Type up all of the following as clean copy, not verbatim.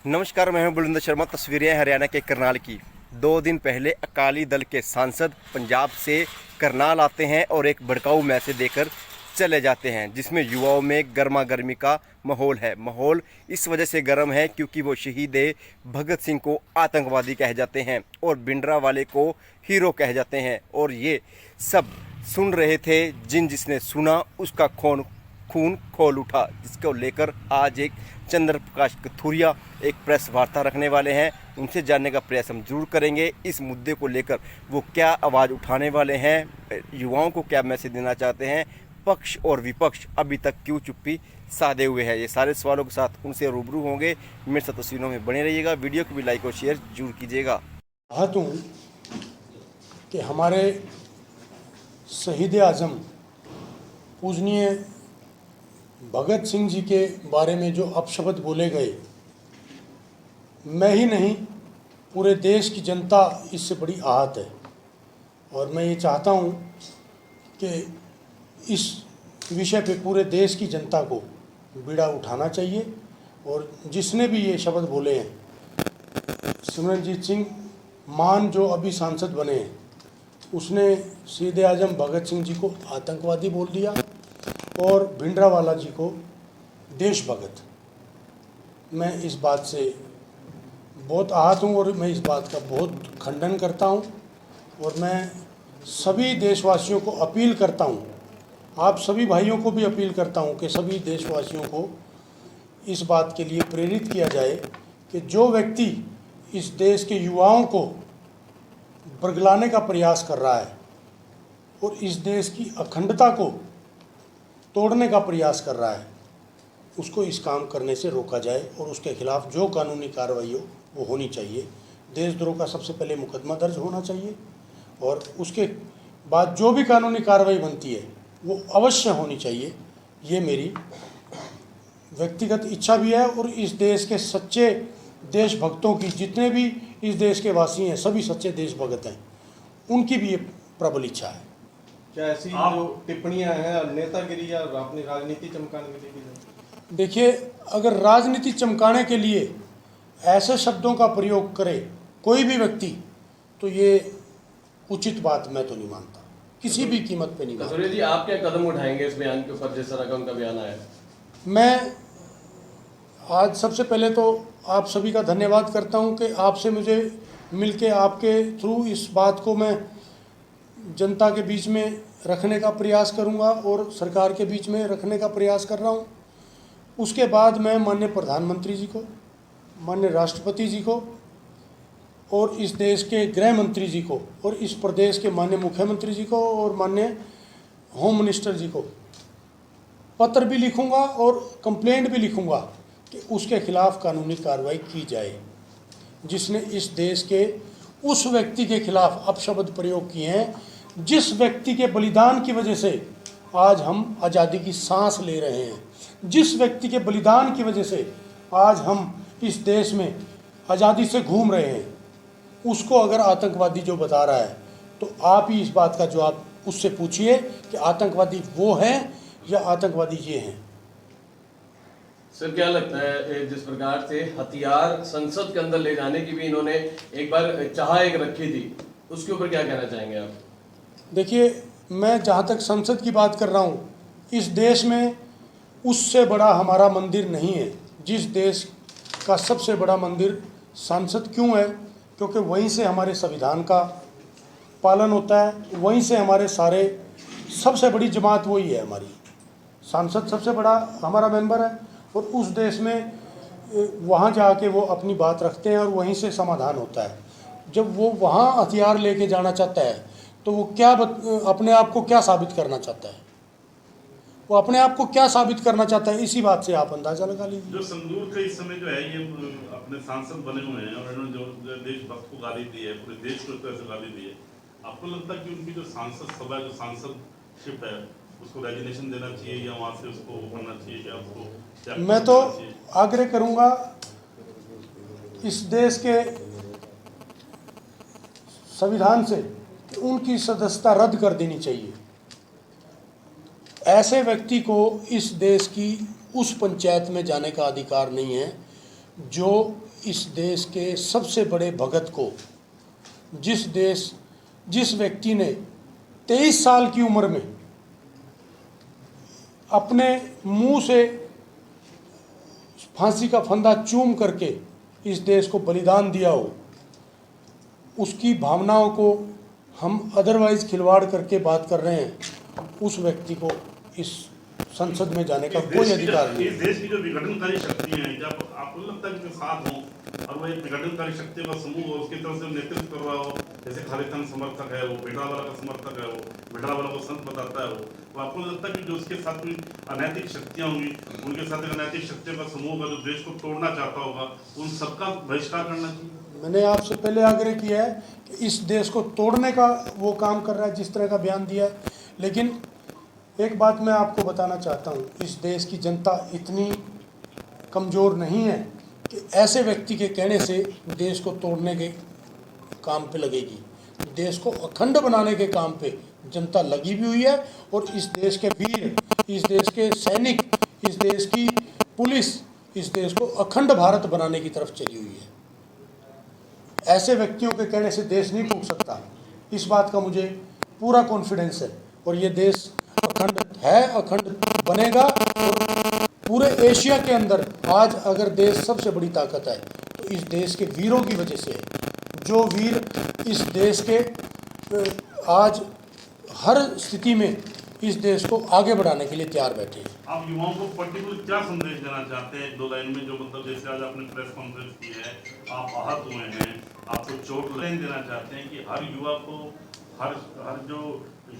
नमस्कार, मैं हूं बुलंद शर्मा। तस्वीरें हैं हरियाणा के करनाल की। 2 दिन पहले अकाली दल के सांसद पंजाब से करनाल आते हैं और एक भड़काऊ मैसेज देकर चले जाते हैं, जिसमें युवाओं में गर्मा गर्मी का माहौल है। माहौल इस वजह से गर्म है क्योंकि वो शहीद भगत सिंह को आतंकवादी कह जाते हैं और भिंडरा वाले को हीरो कह जाते हैं। और ये सब सुन रहे थे। जिसने सुना उसका खून खोल उठा, जिसको लेकर आज एक चंद्र प्रकाश कथूरिया एक प्रेस वार्ता रखने वाले हैं। उनसे जानने का प्रयास हम जरूर करेंगे इस मुद्दे को लेकर। वो क्या आवाज़ उठाने वाले हैं, युवाओं को क्या मैसेज देना चाहते हैं, पक्ष और विपक्ष अभी तक क्यों चुप्पी साधे हुए हैं, ये सारे सवालों के साथ उनसे रूबरू होंगे। मेरे साथ तस्वीरों में बने रहिएगा। वीडियो को भी लाइक और शेयर जरूर कीजिएगा। चाहता हूँ कि हमारे शहीद आज़म पूजनीय भगत सिंह जी के बारे में जो अपशब्द बोले गए, मैं ही नहीं पूरे देश की जनता इससे बड़ी आहत है। और मैं ये चाहता हूँ कि इस विषय पे पूरे देश की जनता को बीड़ा उठाना चाहिए। और जिसने भी ये शब्द बोले हैं, सिमरनजीत सिंह मान जो अभी सांसद बने हैं, उसने शहीद आज़म भगत सिंह जी को आतंकवादी बोल दिया और भिंडरावाला जी को देशभगत। मैं इस बात से बहुत आहत हूँ और मैं इस बात का बहुत खंडन करता हूँ। और मैं सभी देशवासियों को अपील करता हूँ, आप सभी भाइयों को भी अपील करता हूँ कि सभी देशवासियों को इस बात के लिए प्रेरित किया जाए कि जो व्यक्ति इस देश के युवाओं को बरगलाने का प्रयास कर रहा है और इस देश की अखंडता को तोड़ने का प्रयास कर रहा है, उसको इस काम करने से रोका जाए और उसके खिलाफ जो कानूनी कार्रवाई हो वो होनी चाहिए। देशद्रोह का सबसे पहले मुकदमा दर्ज होना चाहिए और उसके बाद जो भी कानूनी कार्रवाई बनती है वो अवश्य होनी चाहिए। ये मेरी व्यक्तिगत इच्छा भी है और इस देश के सच्चे देशभक्तों की, जितने भी इस देश के वासी हैं, सभी सच्चे देशभक्त हैं, उनकी भी ये प्रबल इच्छा है। क्या ऐसी जो टिप्पणियां हैं नेतागिरी या अपनी राजनीति चमकाने के लिए की जाए? देखिए, अगर राजनीति चमकाने के लिए ऐसे शब्दों का प्रयोग करे कोई भी व्यक्ति, तो ये उचित बात मैं तो नहीं मानता, किसी भी कीमत पे नहीं मानता। कथूरिया जी, आप क्या कदम उठाएंगे इस बयान के ऊपर, जिस तरह का उनका बयान आया? मैं आज सबसे पहले तो आप सभी का धन्यवाद करता हूं कि आपसे मुझे मिलके, आपके थ्रू इस बात को मैं जनता के बीच में रखने का प्रयास करूंगा और सरकार के बीच में रखने का प्रयास कर रहा हूं। उसके बाद मैं माननीय प्रधानमंत्री जी को, माननीय राष्ट्रपति जी को और इस देश के गृह मंत्री जी को और इस प्रदेश के माननीय मुख्यमंत्री जी को और माननीय होम मिनिस्टर जी को पत्र भी लिखूंगा और कंप्लेंट भी लिखूंगा कि उसके खिलाफ कानूनी कार्रवाई की जाए, जिसने इस देश के उस व्यक्ति के खिलाफ अपशब्द प्रयोग किए हैं, जिस व्यक्ति के बलिदान की वजह से आज हम आज़ादी की सांस ले रहे हैं, जिस व्यक्ति के बलिदान की वजह से आज हम इस देश में आज़ादी से घूम रहे हैं, उसको अगर आतंकवादी जो बता रहा है, तो आप ही इस बात का जवाब उससे पूछिए कि आतंकवादी वो है या आतंकवादी ये हैं। सर, क्या लगता है जिस प्रकार से हथियार संसद के अंदर ले जाने की भी इन्होंने एक बार चाह एक रखी थी, उसके ऊपर क्या कहना चाहेंगे आप? देखिए, मैं जहाँ तक संसद की बात कर रहा हूँ, इस देश में उससे बड़ा हमारा मंदिर नहीं है। जिस देश का सबसे बड़ा मंदिर संसद क्यों है? क्योंकि वहीं से हमारे संविधान का पालन होता है, वहीं से हमारे सारे, सबसे बड़ी जमात वही है हमारी। सांसद सबसे बड़ा हमारा मेंबर है और उस देश में वहाँ जाके वो अपनी बात रखते हैं और वहीं से समाधान होता है। जब वो वहाँ हथियार लेके जाना चाहता है तो वो क्या अपने आप को क्या साबित करना चाहता है? वो अपने आप को क्या साबित करना चाहता है, इसी बात से आप अंदाजा लगा लीजिए। जो संदूर का इस समय जो है, ये अपने सांसद बने हुए हैं और इन्होंने जो देशभक्त को गाली दी है, पूरे देश को इस तरह से गाली दी है, आपको लगता है कि उनकी जो सांसद सभा, जो सांसदशिप है, उसको रेजिग्नेशन देना चाहिए या वहाँ से उसको करना चाहिए, या उसको? मैं तो आग्रह करूँगा इस देश के संविधान से कि उनकी सदस्यता रद्द कर देनी चाहिए। ऐसे व्यक्ति को इस देश की उस पंचायत में जाने का अधिकार नहीं है जो इस देश के सबसे बड़े भगत को, जिस व्यक्ति ने 23 साल की उम्र में अपने मुंह से फांसी का फंदा चूम करके इस देश को बलिदान दिया हो, उसकी भावनाओं को हम अदरवाइज खिलवाड़ करके बात कर रहे हैं, उस व्यक्ति को इस संसद में जाने का कोई अधिकार नहीं। इस देश की जो विघटनकारी शक्ति है, जब आपको लगता है कि साथ हो और वो एक विघटनकारी शक्तियों का समूह हो, उसकी तरफ से नेतृत्व कर रहा हो, जैसे खालिस्तान समर्थक है, वो भिंडरावाला का समर्थक है, वो भिंडरावाला को संत बताता है, वो तो आपको लगता है कि जो उसके साथ कोई अनैतिक शक्तियां होंगी, उनके साथ एक अनैतिक शक्तियों का समूह होगा जो देश को तोड़ना चाहता होगा, उन सबका बहिष्कार करना चाहिए। मैंने आपसे पहले आग्रह किया है कि इस देश को तोड़ने का वो काम कर रहा है जिस तरह का बयान दिया है। लेकिन एक बात मैं आपको बताना चाहता हूँ, इस देश की जनता इतनी कमज़ोर नहीं है कि ऐसे व्यक्ति के कहने से देश को तोड़ने के काम पे लगेगी। देश को अखंड बनाने के काम पे जनता लगी भी हुई है और इस देश के वीर, इस देश के सैनिक, इस देश की पुलिस इस देश को अखंड भारत बनाने की तरफ चली हुई है। ऐसे व्यक्तियों के कहने से देश नहीं टूट सकता, इस बात का मुझे पूरा कॉन्फिडेंस है। और ये देश अखंड है, अखंड बनेगा। और पूरे एशिया के अंदर आज अगर देश सबसे बड़ी ताकत है तो इस देश के वीरों की वजह से है। जो वीर इस देश के आज हर स्थिति में इस देश को आगे बढ़ाने के लिए तैयार बैठे हैं। आप युवाओं को पर्टिकुलर क्या संदेश देना चाहते हैं, दो लाइन में, जो मतलब जैसे आज आपने प्रेस कॉन्फ्रेंस की है, आप आहत हुए हैं, आपको चोट देना चाहते हैं कि हर युवा को, हर जो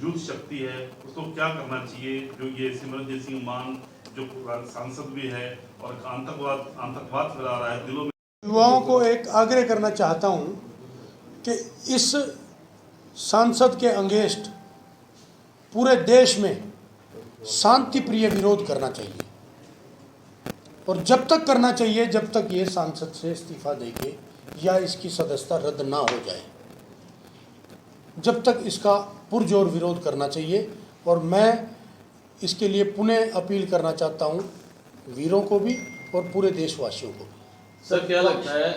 यूथ शक्ति है उसको क्या करना चाहिए, जो ये सिमरनजीत सिंह मान जो सांसद भी है और आतंकवाद फैला रहा है दिलों में। युवाओं को एक आग्रह करना चाहता हूं कि इस सांसद के अंगेस्ट पूरे देश में शांति प्रिय विरोध करना चाहिए और जब तक करना चाहिए जब तक ये सांसद से इस्तीफा देके या इसकी सदस्यता रद्द ना हो जाए, जब तक इसका पुरजोर विरोध करना चाहिए। और मैं इसके लिए पुनः अपील करना चाहता हूं वीरों को भी और पूरे देशवासियों को भी। सर क्या लगता है,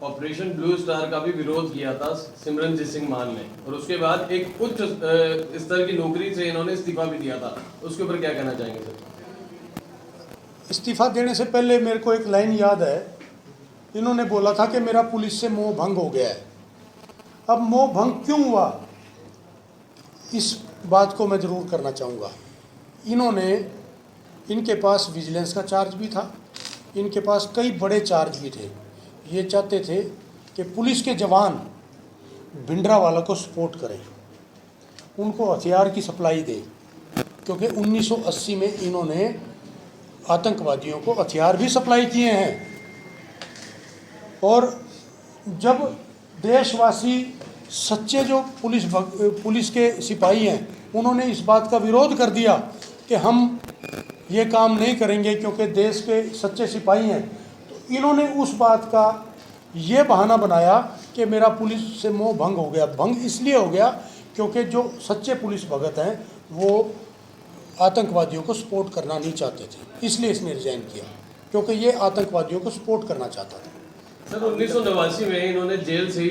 ऑपरेशन ब्लू स्टार का भी विरोध किया था सिमरनजीत सिंह मान ने और उसके बाद एक उच्च स्तर की नौकरी से इन्होंने इस्तीफा भी दिया था, उसके ऊपर क्या कहना चाहेंगे सर? इस्तीफा देने से पहले मेरे को एक लाइन याद है, इन्होंने बोला था कि मेरा पुलिस से मोह भंग हो गया है। अब मोह भंग क्यों हुआ, इस बात को मैं ज़रूर करना चाहूँगा। इनके पास विजिलेंस का चार्ज भी था, इनके पास कई बड़े चार्ज भी थे। ये चाहते थे कि पुलिस के जवान भिंडरावाला को सपोर्ट करें, उनको हथियार की सप्लाई दे, क्योंकि 1980 में इन्होंने आतंकवादियों को हथियार भी सप्लाई किए हैं। और जब देशवासी सच्चे जो पुलिस के सिपाही हैं, उन्होंने इस बात का विरोध कर दिया कि हम ये काम नहीं करेंगे क्योंकि देश के सच्चे सिपाही हैं, तो इन्होंने उस बात का ये बहाना बनाया कि मेरा पुलिस से मोह भंग हो गया। भंग इसलिए हो गया क्योंकि जो सच्चे पुलिस भगत हैं वो आतंकवादियों को सपोर्ट करना नहीं चाहते थे, इसलिए इसने रिजाइन किया, क्योंकि ये आतंकवादियों को सपोर्ट करना चाहता था। सर 1989 में इन्होंने जेल से ही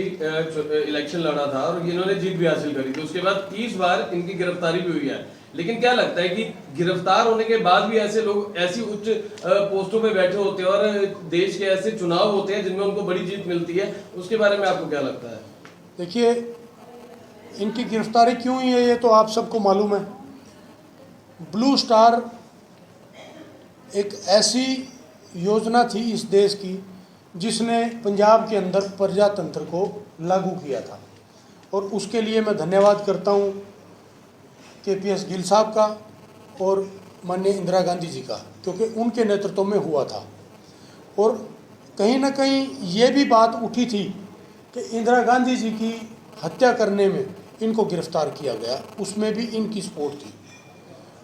इलेक्शन लड़ा था और इन्होंने जीत भी हासिल करी थी। उसके बाद 30 बार इनकी गिरफ्तारी भी हुई है। लेकिन क्या लगता है कि गिरफ्तार होने के बाद भी ऐसे लोग ऐसी उच्च पोस्टों पे बैठे होते हैं और देश के ऐसे चुनाव होते हैं जिनमें उनको बड़ी जीत मिलती है, उसके बारे में आपको क्या लगता है? देखिए, इनकी गिरफ्तारी क्यों हुई है ये तो आप सबको मालूम है। ब्लू स्टार एक ऐसी योजना थी इस देश की जिसने पंजाब के अंदर प्रजातंत्र को लागू किया था, और उसके लिए मैं धन्यवाद करता हूँ KPS गिल साहब का और माननीय इंदिरा गांधी जी का, क्योंकि उनके नेतृत्व में हुआ था। और कहीं ना कहीं ये भी बात उठी थी कि इंदिरा गांधी जी की हत्या करने में इनको गिरफ्तार किया गया, उसमें भी इनकी सपोर्ट थी।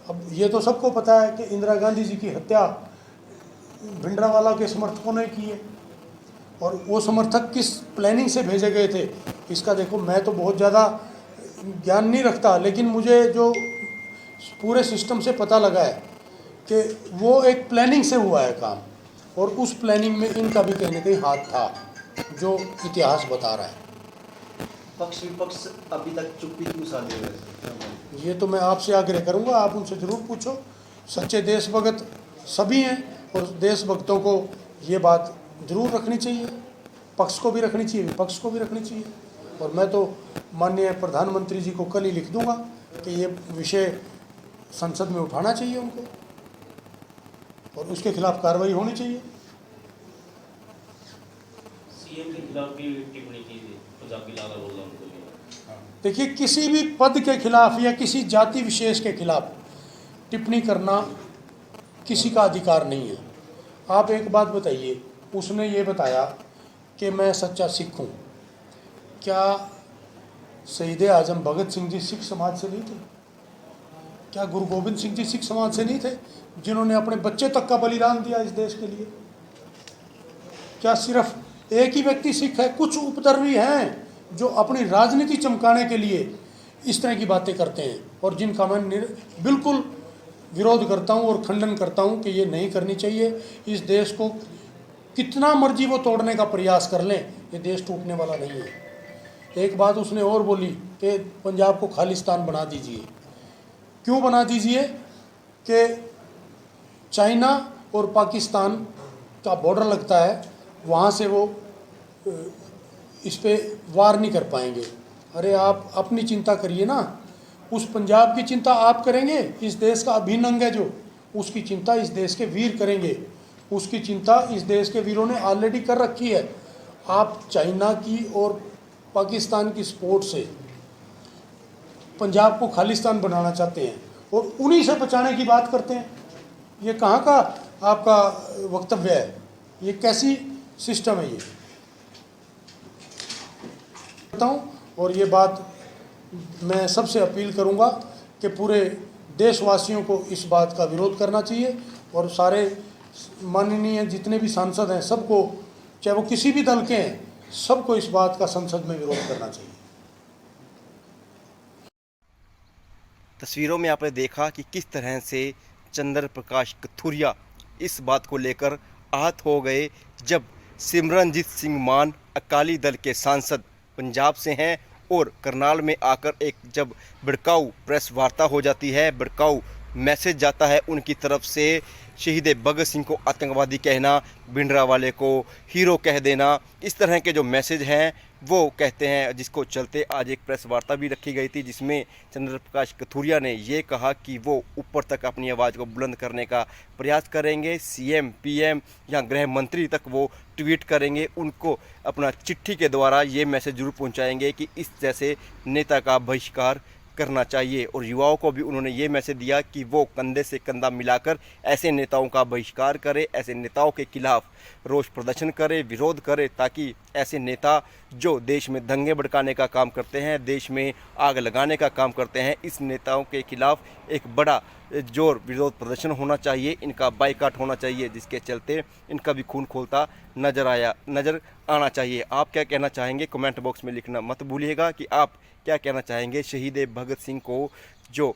अब ये तो सबको पता है कि इंदिरा गांधी जी की हत्या भिंडरावाला के समर्थकों ने की है, और वो समर्थक किस प्लानिंग से भेजे गए थे इसका देखो, मैं तो बहुत ज़्यादा ज्ञान नहीं रखता, लेकिन मुझे जो पूरे सिस्टम से पता लगा है कि वो एक प्लानिंग से हुआ है काम। और उस प्लानिंग में इनका भी कहीं ना कहीं हाथ था, जो इतिहास बता रहा है। पक्ष विपक्ष अभी तक चुप्पी क्यों साधे हुए हैं? ये तो मैं आपसे आग्रह करूंगा, आप उनसे ज़रूर पूछो। सच्चे देशभक्त सभी हैं और देशभक्तों को ये बात ज़रूर रखनी चाहिए, पक्ष को भी रखनी चाहिए, विपक्ष को भी रखनी चाहिए। और मैं तो माननीय प्रधानमंत्री जी को कल ही लिख दूंगा कि ये विषय संसद में उठाना चाहिए उनको और उसके खिलाफ कार्रवाई होनी चाहिए। सीएम के खिलाफ भी टिप्पणी की थी, पंजाबी लाला बोल रहा उनको। देखिए, किसी भी पद के खिलाफ या किसी जाति विशेष के खिलाफ टिप्पणी करना किसी का अधिकार नहीं है। आप एक बात बताइए, उसने ये बताया कि मैं सच्चा सिख हूँ। क्या शहीद आजम भगत सिंह जी सिख समाज से नहीं थे? क्या गुरु गोविंद सिंह जी सिख समाज से नहीं थे, जिन्होंने अपने बच्चे तक का बलिदान दिया इस देश के लिए? क्या सिर्फ एक ही व्यक्ति सिख है? कुछ उपद्रवी हैं जो अपनी राजनीति चमकाने के लिए इस तरह की बातें करते हैं और जिनका मैं बिल्कुल विरोध करता हूं और खंडन करता हूं कि ये नहीं करनी चाहिए। इस देश को कितना मर्जी वो तोड़ने का प्रयास कर लें, ये देश टूटने वाला नहीं है। एक बात उसने और बोली कि पंजाब को खालिस्तान बना दीजिए। क्यों बना दीजिए? कि चाइना और पाकिस्तान का बॉर्डर लगता है, वहाँ से वो इस पे वार नहीं कर पाएंगे। अरे आप अपनी चिंता करिए ना, उस पंजाब की चिंता आप करेंगे? इस देश का अभिन्न अंग है जो, उसकी चिंता इस देश के वीर करेंगे। उसकी चिंता इस देश के वीरों ने ऑलरेडी कर रखी है। आप चाइना की और पाकिस्तान की सपोर्ट से पंजाब को खालिस्तान बनाना चाहते हैं और उन्हीं से बचाने की बात करते हैं। ये कहाँ का आपका वक्तव्य है? ये कैसी सिस्टम है ये? और ये बात मैं सबसे अपील करूंगा कि पूरे देशवासियों को इस बात का विरोध करना चाहिए और सारे माननीय जितने भी सांसद हैं सबको, चाहे वो किसी भी दल के हैं, सबको इस बात का संसद में विरोध करना चाहिए। तस्वीरों में आपने देखा कि किस तरह से चंद्र प्रकाश कथुरिया इस बात को लेकर आहत हो गए जब सिमरनजीत सिंह मान अकाली दल के सांसद पंजाब से हैं और करनाल में आकर एक जब भड़काऊ प्रेस वार्ता हो जाती है, भड़काऊ मैसेज जाता है उनकी तरफ से, शहीद भगत सिंह को आतंकवादी कहना, भिंडरावाले को हीरो कह देना, इस तरह के जो मैसेज हैं वो कहते हैं, जिसको चलते आज एक प्रेस वार्ता भी रखी गई थी जिसमें चंद्र प्रकाश कथुरिया ने ये कहा कि वो ऊपर तक अपनी आवाज़ को बुलंद करने का प्रयास करेंगे। सीएम, पीएम या गृह मंत्री तक वो ट्वीट करेंगे, उनको अपना चिट्ठी के द्वारा ये मैसेज जरूर पहुंचाएंगे कि इस जैसे नेता का बहिष्कार करना चाहिए। और युवाओं को भी उन्होंने ये मैसेज दिया कि वो कंधे से कंधा मिलाकर ऐसे नेताओं का बहिष्कार करे, ऐसे नेताओं के खिलाफ रोष प्रदर्शन करे, विरोध करे, ताकि ऐसे नेता जो देश में दंगे भड़काने का काम करते हैं, देश में आग लगाने का काम करते हैं, इस नेताओं के खिलाफ एक बड़ा जोर विरोध प्रदर्शन होना चाहिए, इनका बाइकाट होना चाहिए, जिसके चलते इनका भी खून खोलता नज़र आना चाहिए। आप क्या कहना चाहेंगे कमेंट बॉक्स में लिखना मत भूलिएगा कि आप क्या कहना चाहेंगे शहीद भगत सिंह को जो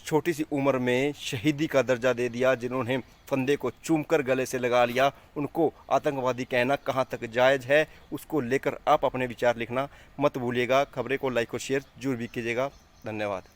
छोटी सी उम्र में शहीदी का दर्जा दे दिया, जिन्होंने फंदे को चूमकर गले से लगा लिया, उनको आतंकवादी कहना कहां तक जायज़ है, उसको लेकर आप अपने विचार लिखना मत भूलिएगा। खबरें को लाइक और शेयर जरूर भी कीजिएगा। धन्यवाद।